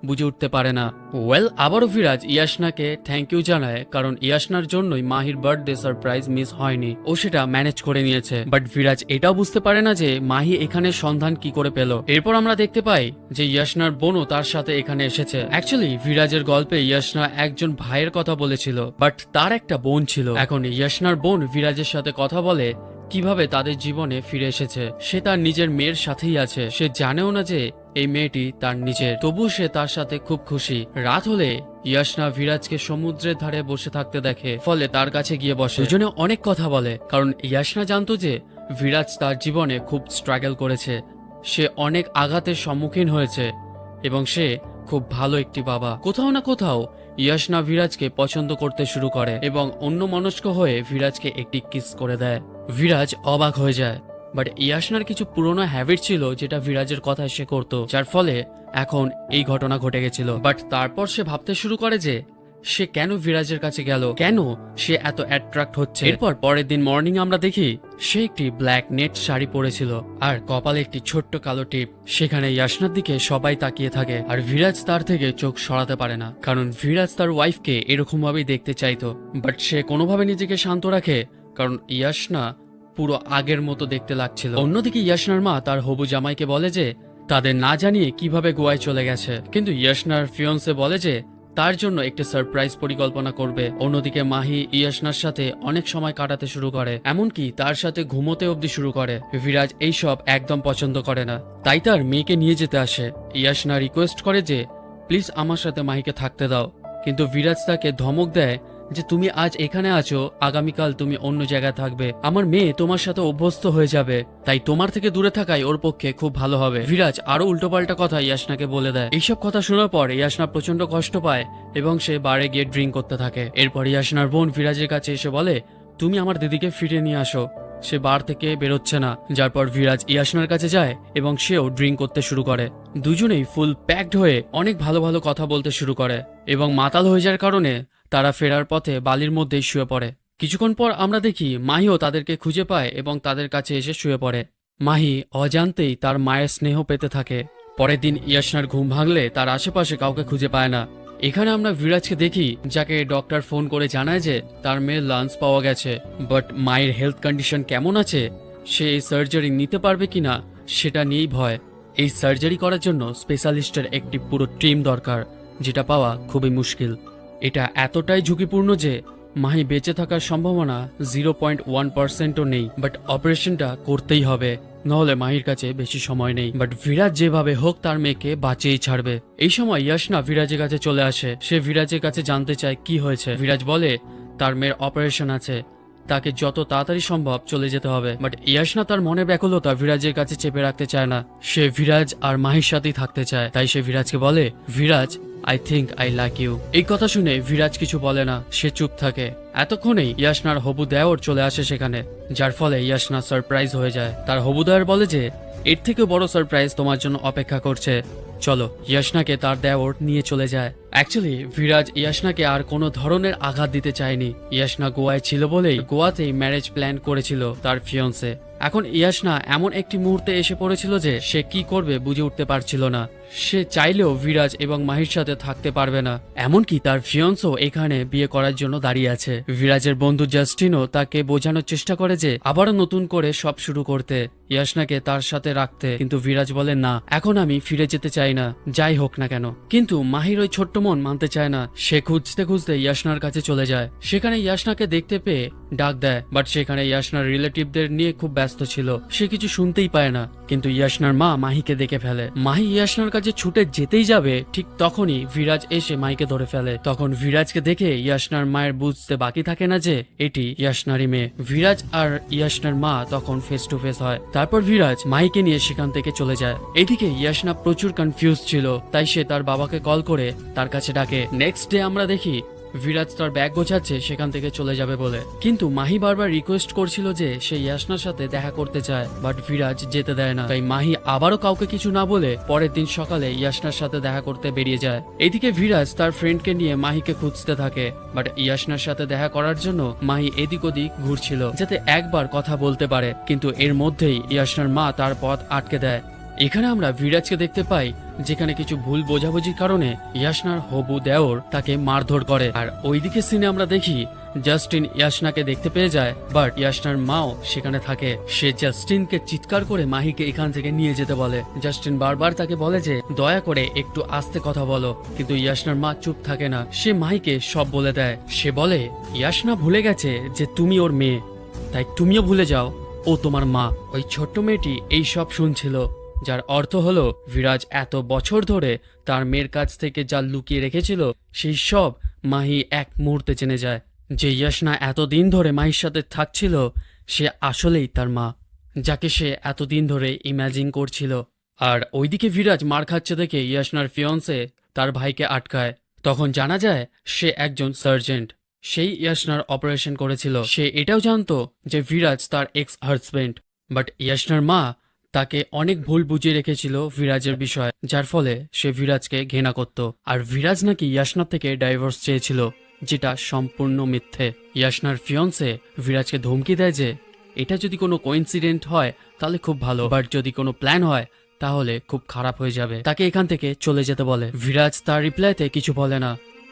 বুঝে উঠতে পারে না। ওয়েল, আবারও বিরাজ ইয়াশনাকে থ্যাংক ইউ জানায়, কারণ ইয়াশনার জন্যই মাহির বার্থডে সারপ্রাইজ মিস হয়নি, ও সেটা ম্যানেজ করে নিয়েছে। বাট বিরাজ এটাও বুঝতে পারে না যে মাহি এখানে সন্ধান কি করে পেল। এরপর আমরা দেখতে পাই যে ইয়াশনার বোনও তার সাথে এখানে এসেছে। অ্যাকচুয়ালি বিরাজের গল্পে ইয়াশনা একজন ভাইয়ের কথা বলেছিল, বাট তার একটা বোন ছিল। এখন ইয়াশনার বোন বিরাজের সাথে কথা বলে কিভাবে তাদের জীবনে ফিরে এসেছে। সে তার নিজের মেয়ের সাথেই আছে, সে জানেও না যে এই মেয়েটি তার নিজের, তবু সে তার সাথে খুব খুশি। রাত হলে ইয়াশনা বিরাজকে সমুদ্রের ধারে বসে থাকতে দেখে, ফলে তার কাছে গিয়ে বসে। দুজনে অনেক কথা বলে, কারণ ইয়াশনা জানতো যে বিরাজ তার জীবনে খুব স্ট্রাগল করেছে, সে অনেক আঘাতের সম্মুখীন হয়েছে এবং সে খুব ভালো একটি বাবা। কোথাও না কোথাও ইয়াশনা বিরাজকে পছন্দ করতে শুরু করে এবং অন্যমনস্ক হয়ে বিরাজকে একটি কিস করে দেয়। বিরাজ অবাক হয়ে যায়। বাট ইয়াশনার কিছু পুরনো হ্যাবিট ছিল যেটা বিরাজের কথায় সে করত, যার ফলে এখন এই ঘটনা ঘটে গেছিল। বাট তারপর সে ভাবতে শুরু করে যে সে কেন বিরাজের কাছে গেল, কেন সে এত অ্যাট্রাক্ট হচ্ছে। এরপর পরের দিন মর্নিং আমরা দেখি সে একটি ব্ল্যাক নেট শাড়ি পরেছিল আর কপালে একটি ছোট্ট কালো টিপ। সেখানে ইয়াশনার দিকে সবাই তাকিয়ে থাকে আর বিরাজ তার থেকে চোখ সরাতে পারে না, কারণ বিরাজ তার ওয়াইফকে এরকম ভাবেই দেখতে চাইতো। বাট সে কোনোভাবে নিজেকে শান্ত রাখে, কারণ ইয়াশনা পুরো আগের মতো দেখতে লাগছিল। অন্যদিকে ইয়াশনার মা তার হবু জামাইকে বলে যে তাদের না জানিয়ে কিভাবে গোয়ায় চলে গেছে, কিন্তু ইয়াশনার ফিয়ন্সে বলে যে তার জন্য একটি সারপ্রাইজ পরিকল্পনা করবে। অন্যদিকে মাহি ইয়াশনার সাথে অনেক সময় কাটাতে শুরু করে, এমনকি তার সাথে ঘুমোতে অবধি শুরু করে। বিরাজ এইসব একদম পছন্দ করে না, তাই তার মেয়েকে নিয়ে যেতে আসে। ইয়াশনা রিকোয়েস্ট করে যে প্লিজ আমার সাথে মাহিকে থাকতে দাও, কিন্তু বিরাজ তাকে ধমক দেয় যে তুমি আজ এখানে আছো, আগামীকাল তুমি অন্য জায়গায় থাকবে, আমার মেয়ে তোমার সাথে অভ্যস্ত হয়ে যাবে, তাই তোমার থেকে দূরে থাকাই ওর পক্ষে খুব ভালো হবে। বিরাজ আরো উল্টোপাল্টা কথা ইয়াশনাকে বলে দেয়। এইসব কথা শোনার পর ইয়াশনা প্রচন্ড কষ্ট পায় এবং সে বারে গিয়ে ড্রিঙ্ক করতে থাকে। এরপর ইয়াশনার বোন বিরাজের কাছে এসে বলে তুমি আমার দিদিকে ফিরিয়ে নিয়ে আসো, সে বার থেকে বেরোচ্ছে না, যার পর বিরাজ ইয়াশনার কাছে যায় এবং সেও ড্রিঙ্ক করতে শুরু করে। দুজনেই ফুল প্যাকড হয়ে অনেক ভালো ভালো কথা বলতে শুরু করে এবং মাতাল হয়ে যাওয়ার কারণে তারা ফেরার পথে বালির মধ্যেই শুয়ে পড়ে। কিছুক্ষণ পর আমরা দেখি মাহিও তাদেরকে খুঁজে পায় এবং তাদের কাছে এসে শুয়ে পড়ে। মাহি অজান্তেই তার মায়ের স্নেহ পেতে থাকে। পরের দিন ইয়াশনার ঘুম ভাঙলে তার আশেপাশে কাউকে খুঁজে পায় না। এখানে আমরা বিরাজকে দেখি, যাকে ডক্টর ফোন করে জানায় যে তার মেয়ের লাঞ্চ পাওয়া গেছে, বাট মায়ের হেলথ কন্ডিশন কেমন আছে, সে এই সার্জারি নিতে পারবে কিনা সেটা নিয়েই ভয়। এই সার্জারি করার জন্য স্পেশালিস্টের একটি পুরো টিম দরকার, যেটা পাওয়া খুবই মুশকিল। এটা এতটাই ঝুঁকিপূর্ণ যে মাহি বেঁচে থাকার সম্ভাবনা 0.1%ও নেই, বাট অপারেশনটা করতেই হবে, নহলে মাহির কাছে বেশি সময় নেই। বাট বিরাজ যেভাবে হোক তার মেয়েকে বাঁচিয়েই ছাড়বে। এই সময় ইয়াশনা বিরাজের কাছে চলে আসে। সে বিরাজের কাছে জানতে চায় কি হয়েছে। বিরাজ বলে তার মেয়ের অপারেশন আছে, তাকে যত তাড়াতাড়ি সম্ভব চলে যেতে হবে। বাট ইয়াশনা তার মনে ব্যাকুলতা বিরাজের কাছে চেপে রাখতে চায় না। সে বিরাজ আর মাহির সাথেই থাকতে চায়। তাই সে বিরাজকে বলে, Viraj, I think I like you. এই কথা শুনে বিরাজ কিছু বলে না, সে চুপ থাকে। এতক্ষণেই ইয়াশনার হবু দেওর চলে আসে সেখানে, যার ফলে ইয়াশনা সারপ্রাইজ হয়ে যায়। তার হবু দেওর বলে যে এর থেকে বড় সারপ্রাইজ তোমার জন্য অপেক্ষা করছে, চলো। ইয়াশনাকে তার দেওর নিয়ে চলে যায়। অ্যাকচুয়ালি বিরাজ ইয়াশনাকে আর কোনো ধরনের আঘাত দিতে চায়নি। ইয়াশনা গোয়ায় ছিল বলেই গোয়াতেই ম্যারেজ প্ল্যান করেছিল তার ফিয়ন্সে। এখন ইয়াশনা এমন একটি মুহূর্তে এসে পড়েছিল যে সে কি করবে বুঝে উঠতে পারছিল না। সে চাইলেও বিরাজ এবং মাহির সাথে থাকতে পারবে না, এমনকি তার ফিয়ন্সও এখানে বিয়ে করার জন্য দাঁড়িয়ে আছে। বিরাজের বন্ধু জাস্টিনও তাকে বোঝানোর চেষ্টা করে যে আবারও নতুন করে সব শুরু করতে, ইয়াশনাকে তার সাথে রাখতে, কিন্তু বিরাজ বলে না, এখন আমি ফিরে যেতে চাই না, যাই হোক না কেন। কিন্তু মাহির ওই ছোট্ট মন মানতে চায় না। সে খুঁজতে খুঁজতে ইয়াশনার কাছে চলে যায়। সেখানে ইয়াশনাকে দেখতে পেয়ে ডাক দেয়, বাট সেখানে ইয়াশনার রিলেটিভদের নিয়ে খুব ব্যস্ত ছিল, সে কিছু শুনতেই পায় না। কিন্তু ইয়াশনার মা মাহিকে দেখে ফেলে। মাহি ইয়াশনার কাছে ছুটে যেতেই যাবে, ঠিক তখনই বিরাজ এসে মাহিকে ধরে ফেলে। তখন বিরাজকে দেখে ইয়াশনার মায়ের বুঝতে বাকি থাকে না যে এটি ইয়াশনারই মেয়ে। বিরাজ আর ইয়াশনার মা তখন ফেস টু ফেস হয়। তারপর বিরাজ মাহিকে নিয়ে সেখান থেকে চলে যায়। এদিকে ইয়াশনা প্রচুর কনফিউজ ছিল, তাই সে তার বাবাকে কল করে তার কাছে ডাকে। নেক্সট ডে আমরা দেখি বিরাজ তার ব্যাগ গোছাচ্ছে সেখান থেকে চলে যাবে বলে, কিন্তু মাহি বারবার রিকোয়েস্ট করছিল যে সে ইয়াশনার সাথে দেখা করতে চায়, বাট বিরাজ যেতে দেয় না। তাই মাহি আবারও কাউকে কিছু না বলে পরের দিন সকালে ইয়াশনার সাথে দেখা করতে বেরিয়ে যায়। এদিকে বিরাজ তার ফ্রেন্ডকে নিয়ে মাহিকে খুঁজতে থাকে, বাট ইয়াশনার সাথে দেখা করার জন্য মাহি এদিক ওদিক ঘুরছিল যাতে একবার কথা বলতে পারে, কিন্তু এর মধ্যেই ইয়াশনার মা তার পথ আটকে দেয়। এখানে আমরা বিরাজকে দেখতে পাই, যেখানে কিছু ভুল বোঝাবুঝির কারণে ইয়াশনার হবু দেওর তাকে মারধর করে। আর ওইদিকে সিনে আমরা দেখি জাস্টিন ইয়াশনাকে দেখতে পেয়ে যায়, বাট ইয়াশনার মাও সেখানে থাকে। সে জাস্টিনকে চিৎকার করে মাহিকে এখান থেকে নিয়ে যেতে বলে। জাস্টিন বারবার তাকে বলে যে দয়া করে একটু আস্তে কথা বলো, কিন্তু ইয়াশনার মা চুপ থাকে না। সে মাহিকে সব বলে দেয়। সে বলে ইয়াশনা ভুলে গেছে যে তুমি ওর মেয়ে, তাই তুমিও ভুলে যাও ও তোমার মা। ওই ছোট্ট মেয়েটি এই সব শুনছিল, যার অর্থ হলো বিরাজ এত বছর ধরে তার মেয়ের কাছ থেকে যা লুকিয়ে রেখেছিল সেই সব মাহি এক মুহূর্তে জেনে যায়। যে ইয়াশনা এতদিন ধরে মাহির সাথে থাকছিল সে আসলেই তার মা, যাকে সে এতদিন ধরে ইম্যাজিন করছিল। আর ওইদিকে বিরাজ মার খাচ্ছে দেখে ইয়াশনার ফিয়ন্সে তার ভাইকে আটকায়। তখন জানা যায় সে একজন সার্জেন্ট, সেই ইয়াশনার অপারেশন করেছিল। সে এটাও জানতো যে বিরাজ তার এক্স হাজবেন্ড, বাট ইয়াশনার মা তাকে অনেক ভুল বুঝিয়ে রেখেছিল বিরাজের বিষয়, যার ফলে সে বিরাজকে ঘৃণা করত। আর বিরাজ নাকি ইয়াশনার থেকে ডাইভোর্স চেয়েছিল, যেটা সম্পূর্ণ মিথ্যে। ইয়াশনার ফিয়ন্সে বিরাজকে ধমকি দেয় যে এটা যদি কোনো কোইন্সিডেন্ট হয় তাহলে খুব ভালো, বাট যদি কোনো প্ল্যান হয় তাহলে খুব খারাপ হয়ে যাবে। তাকে এখান থেকে চলে যেতে বলে। বিরাজ তার রিপ্লাইতে কিছু বলে না,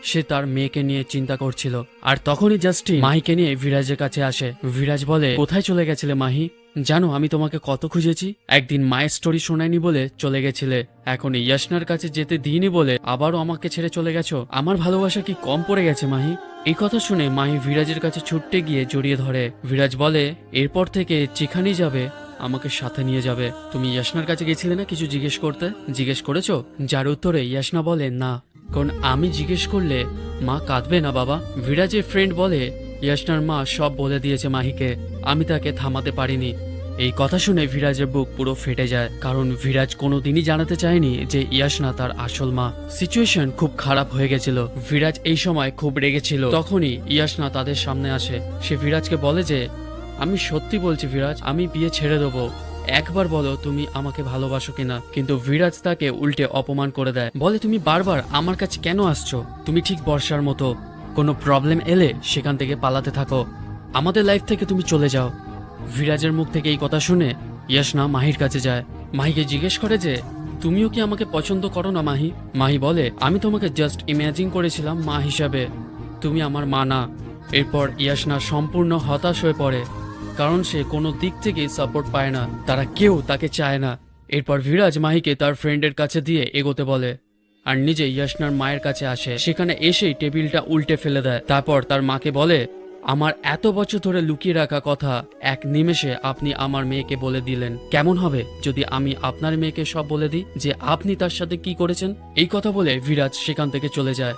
সে তার মেয়েকে নিয়ে চিন্তা করছিল। আর তখনই জাস্টিন মাহিকে নিয়ে বিরাজের কাছে আসে। বিরাজ বলে, কোথায় চলে গেছিলে মাহি? জানো আমি তোমাকে কত খুঁজেছি। একদিন মায়ের স্টোরি শোনায়নি বলে চলে গেছিলে, এখন ইয়াশনার কাছে যেতে দিইনি বলে আবারও আমাকে ছেড়ে চলে গেছো। আমার ভালোবাসা কি কম পড়ে গেছে মাহি? এই কথা শুনে মাহি বিরাজের কাছে ছুটতে গিয়ে জড়িয়ে ধরে। বিরাজ বলে, এরপর থেকে যেখানেই যাবে আমাকে সাথে নিয়ে যাবে। তুমি ইয়াশনার কাছে গেছিলে না কিছু জিজ্ঞেস করতে? জিজ্ঞেস করেছো? যার উত্তরে ইয়াশনা বলে না, কারণ আমি জিজ্ঞেস করলে মা কাঁদবে না বাবা। বিরাজের ফ্রেন্ড বলে, ইয়াশনার মা সব বলে দিয়েছে মাহিকে, আমি তাকে থামাতে পারিনি। এই কথা শুনে বিরাজের বুক পুরো ফেটে যায়, কারণ বিরাজ কোনোদিনই জানাতে চায়নি যে ইয়াশনা তার আসল মা। সিচুয়েশন খুব খারাপ হয়ে গেছিল। বিরাজ এই সময় খুব রেগেছিল। তখনই ইয়াশনা তাদের সামনে আসে। সে বিরাজকে বলে যে আমি সত্যি বলছি বিরাজ, আমি বিয়ে ছেড়ে দেবো। একবার বলো তুমি আমাকে ভালোবাসো কিনা। কিন্তু বিরাজ তাকে উল্টে অপমান করে দেয়, বলে তুমি বারবার আমার কাছে কেন আসছো? তুমি ঠিক বর্ষার মতো, কোনো প্রবলেম এলে সেখান থেকে পালাতে থাকো, আমাদের লাইফ থেকে তুমি চলে যাও। বিরাজের মুখ থেকে এই কথা শুনে ইয়াশনা মাহির কাছে যায়। মাহিকে জিজ্ঞেস করে যে তুমিও কি আমাকে পছন্দ করো না মাহি? মাহি বলে আমি তোমাকে জাস্ট ইমাজিন করেছিলাম মা হিসাবে, তুমি আমার মা না। এরপর ইয়াশনা সম্পূর্ণ হতাশ হয়ে পড়ে, কারণ সে কোনো দিক থেকেই সাপোর্ট পায় না, তারা কেউ তাকে চায় না। এরপর বিরাজ মাহিকে তার ফ্রেন্ডের কাছে দিয়ে এগোতে বলে আর নিজে ইয়াশনার মায়ের কাছে আসে। সেখানে এসেই টেবিলটা উল্টে ফেলে দেয়। তারপর তার মাকে বলে আমার এত বছর ধরে লুকিয়ে রাখা কথা এক নিমেষে আপনি আমার মেয়েকে বলে দিলেন। কেমন হবে যদি আমি আপনার মেয়েকে সব বলে দিই যে আপনি তার সাথে কি করেছেন? এই কথা বলে বিরাজ সেখান থেকে চলে যায়।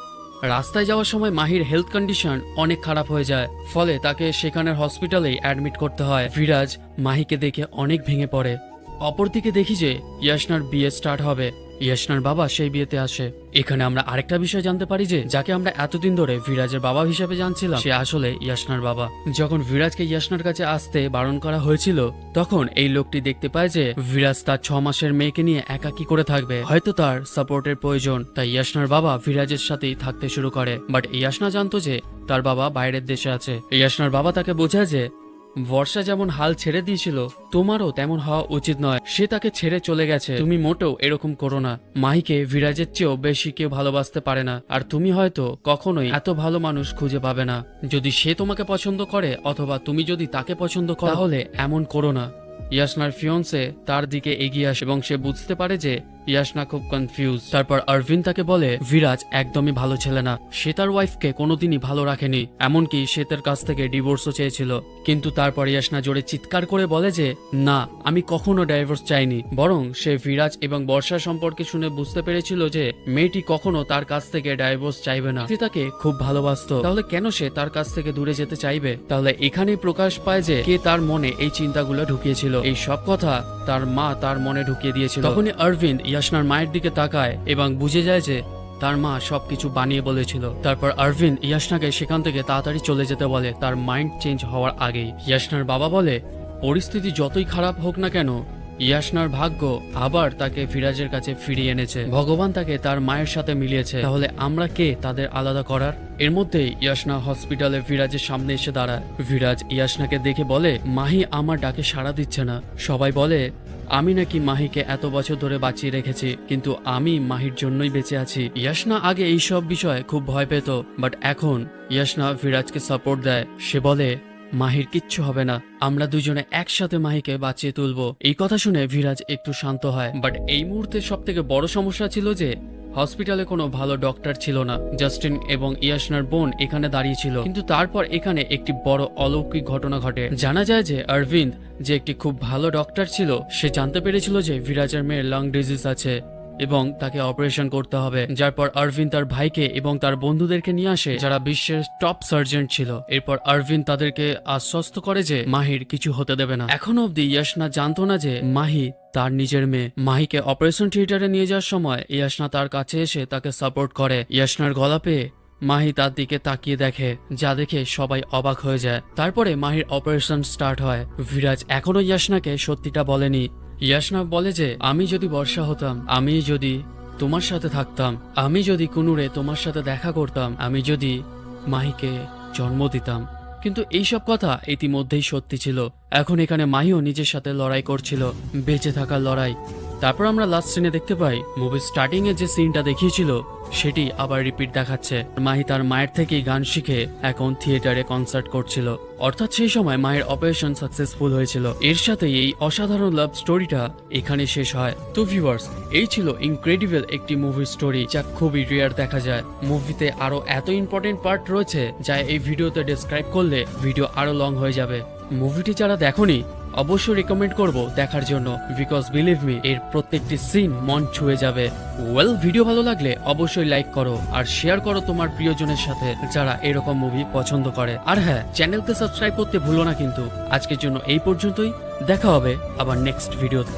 রাস্তায় যাওয়ার সময় মাহির হেলথ কন্ডিশন অনেক খারাপ হয়ে যায়, ফলে তাকে সেখানের হসপিটালেই অ্যাডমিট করতে হয়। বিরাজ মাহিকে দেখে অনেক ভেঙে পড়ে। অপরদিকে দেখি যে ইয়াশনার বিয়ে স্টার্ট হবে। ইয়াশনার বাবা সেই বিয়েতে আসে। এখানে আমরা আরেকটা বিষয় জানতে পারি যে যাকে আমরা এতদিন ধরে বিরাজের বাবা হিসেবে জানছিলাম সে আসলে ইয়াশনার বাবা। যখন বিরাজকে ইয়াশনার কাছে আসতে বারণ করা হয়েছিল তখন এই লোকটি দেখতে পায় যে বিরাজ তার 6 মাসের মেয়েকে নিয়ে একা কি করে থাকবে, হয়তো তার সাপোর্টের প্রয়োজন। তাই ইয়াশনার বাবা বিরাজের সাথেই থাকতে শুরু করে। বাট ইয়াশনা জানতো যে তার বাবা বাইরের দেশে আছে। ইয়াশনার বাবা তাকে বোঝায় যে বর্ষা যেমন হাল ছেড়ে দিয়েছিল তোমারও তেমন হওয়া উচিত নয়, সে তাকে ছেড়ে চলে গেছে, তুমি মোটেও এরকম করো না। মাহিকে বিরাজের চেয়েও বেশি কেউ ভালোবাসতে পারে না, আর তুমি হয়তো কখনোই এত ভালো মানুষ খুঁজে পাবে না। যদি সে তোমাকে পছন্দ করে অথবা তুমি যদি তাকে পছন্দ করো তাহলে এমন করো না। ইয়াশনার ফিয়ন্সে তার দিকে এগিয়ে আসে এবং সে বুঝতে পারে যে ইয়াশনা খুব কনফিউজ। তারপর অরবিন্দ তাকে বলে বিরাজ একদমই ভালো ছেলে না, সে তার ওয়াইফকে কোনোদিনই ভালো রাখেনি, এমনকি সে তার কাছ থেকে ডিভোর্সও চেয়েছিল। কিন্তু তারপর ইয়াশনা জোরে চিৎকার করে বলে যে না, আমি কখনো ডাইভোর্স চাইনি, বরং সে বিরাজ এবং বর্ষা সম্পর্কে শুনে বুঝতে পেরেছিল যে মেয়েটি কখনো তার কাছ থেকে ডাইভোর্স চাইবে না, সে তাকে খুব ভালোবাসতো, তাহলে কেন সে তার কাছ থেকে দূরে যেতে চাইবে? তাহলে এখানেই প্রকাশ পায় যে কে তার মনে এই চিন্তাগুলো ঢুকিয়েছিল। এই সব কথা তার মা তার মনে ঢুকিয়ে দিয়েছিল। তখনই অরবিন্দ ইয়াশনার মায়ের দিকে তাকায় এবং বুঝে যায় যে তার মা সবকিছু বানিয়ে বলেছিল। তারপর অরবিন্দ ইয়াশনাকে সেখান থেকে তাড়াতাড়ি চলে যেতে বলে তার মাইন্ড চেঞ্জ হওয়ার আগেই। ইয়াশনার বাবা বলে পরিস্থিতি যতই খারাপ হোক না কেন ইয়াশনার ভাগ্য আবার তাকে বিরাজের কাছে ফিরিয়ে এনেছে, ভগবান তাকে তার মায়ের সাথে মিলিয়েছে, তাহলে আমরা কে তাদের আলাদা করার? এর মধ্যেই ইয়াশনা হসপিটালে বিরাজের সামনে এসে দাঁড়ায়। বিরাজ ইয়াশনাকে দেখে বলে মাহি আমার ডাকে সাড়া দিচ্ছে না, সবাই বলে আমি নাকি মাহিকে এত বছর ধরে বাঁচিয়ে রেখেছি, কিন্তু আমি মাহির জন্যই বেঁচে আছি। ইয়াশনা আগে এইসব বিষয়ে খুব ভয় পেত, বাট এখন ইয়াশনা বিরাজকে সাপোর্ট দেয়। সে বলে মাহির কিচ্ছু হবে না, আমরা দুজনে একসাথে মাহিকে বাঁচিয়ে তুলবো। এই কথা শুনে বিরাজ একটু শান্ত হয়। বাট এই মুহূর্তে সব থেকে বড় সমস্যা ছিল যে হসপিটালে কোনো ভালো ডক্টর ছিল না। জাস্টিন এবং ইয়াশনার বোন এখানে দাঁড়িয়ে ছিল, কিন্তু তারপর এখানে একটি বড় অলৌকিক ঘটনা ঘটে। জানা যায় যে অরবিন্দ যে একটি খুব ভালো ডক্টর ছিল সে জানতে পেরেছিল যে বিরাজের মেয়ের লাং ডিজিজ আছে এবং তাকে অপারেশন করতে হবে। যার পর অরবিন্দ তার ভাইকে এবং তার বন্ধুদেরকে নিয়ে আসে যারা বিশ্বের টপ সার্জন ছিল। এরপর অরবিন্দ তাদেরকে আশ্বস্ত করে যে মাহির কিছু হতে দেবে না। এখনো অব্দি ইয়াশনা জানতো না যে মাহি তার নিজের মেয়ে। মাহিকে অপারেশন থিয়েটারে নিয়ে যাওয়ার সময় ইয়াশনা তার কাছে এসে তাকে সাপোর্ট করে। ইয়াশনার গলা পেয়ে মাহি তার দিকে তাকিয়ে দেখে, যা দেখে সবাই অবাক হয়ে যায়। তারপরে মাহির অপারেশন স্টার্ট হয়। বিরাজ এখনো ইয়াশনাকে সত্যিটা বলেনি। ইয়াশনা বলে যে আমি যদি বর্ষা হতাম, আমি যদি তোমার সাথে থাকতাম, আমি যদি কুনুরে তোমার সাথে দেখা করতাম, আমি যদি মাহিকে জন্ম দিতাম। কিন্তু এইসব কথা ইতিমধ্যেই সত্যি ছিল। এখন এখানে মাহিও নিজের সাথে লড়াই করছিল, বেঁচে থাকার লড়াই। তারপর আমরা লাস্ট সিনে দেখতে পাই মুভির স্টার্টিং এ যে সিনটা দেখিয়েছিল সেটি আবার রিপিট দেখাচ্ছে। মাহি তার মায়ের থেকেই গান শিখে এখন থিয়েটারে কনসার্ট করছিল, অর্থাৎ সেই সময় মায়ের অপারেশন সাকসেসফুল হয়েছিল। এর সাথে এই অসাধারণ লাভ স্টোরিটা এখানে শেষ হয়। তো ভিউয়ার্স, এই ছিল ইনক্রেডিবল একটি মুভি স্টোরি যা খুবই রেয়ার দেখা যায়। মুভিতে আরো এত ইম্পর্টেন্ট পার্ট রয়েছে যা এই ভিডিওতে ডেসক্রাইব করলে ভিডিও আরো লং হয়ে যাবে। মুভিটি যারা দেখোনি অবশ্যই রেকমেন্ড করব দেখার জন্য, বিকজ বিলিভ মি এর প্রত্যেকটি সিন মন ছুঁয়ে যাবে। ওয়েল, ভিডিও ভালো লাগলে অবশ্যই লাইক করো আর শেয়ার করো তোমার প্রিয়জনের সাথে যারা এরকম মুভি পছন্দ করে। আর হ্যাঁ, চ্যানেলকে সাবস্ক্রাইব করতে ভুলো না। কিন্তু আজকের জন্য এই পর্যন্তই, দেখা হবে আবার নেক্সট ভিডিওতে।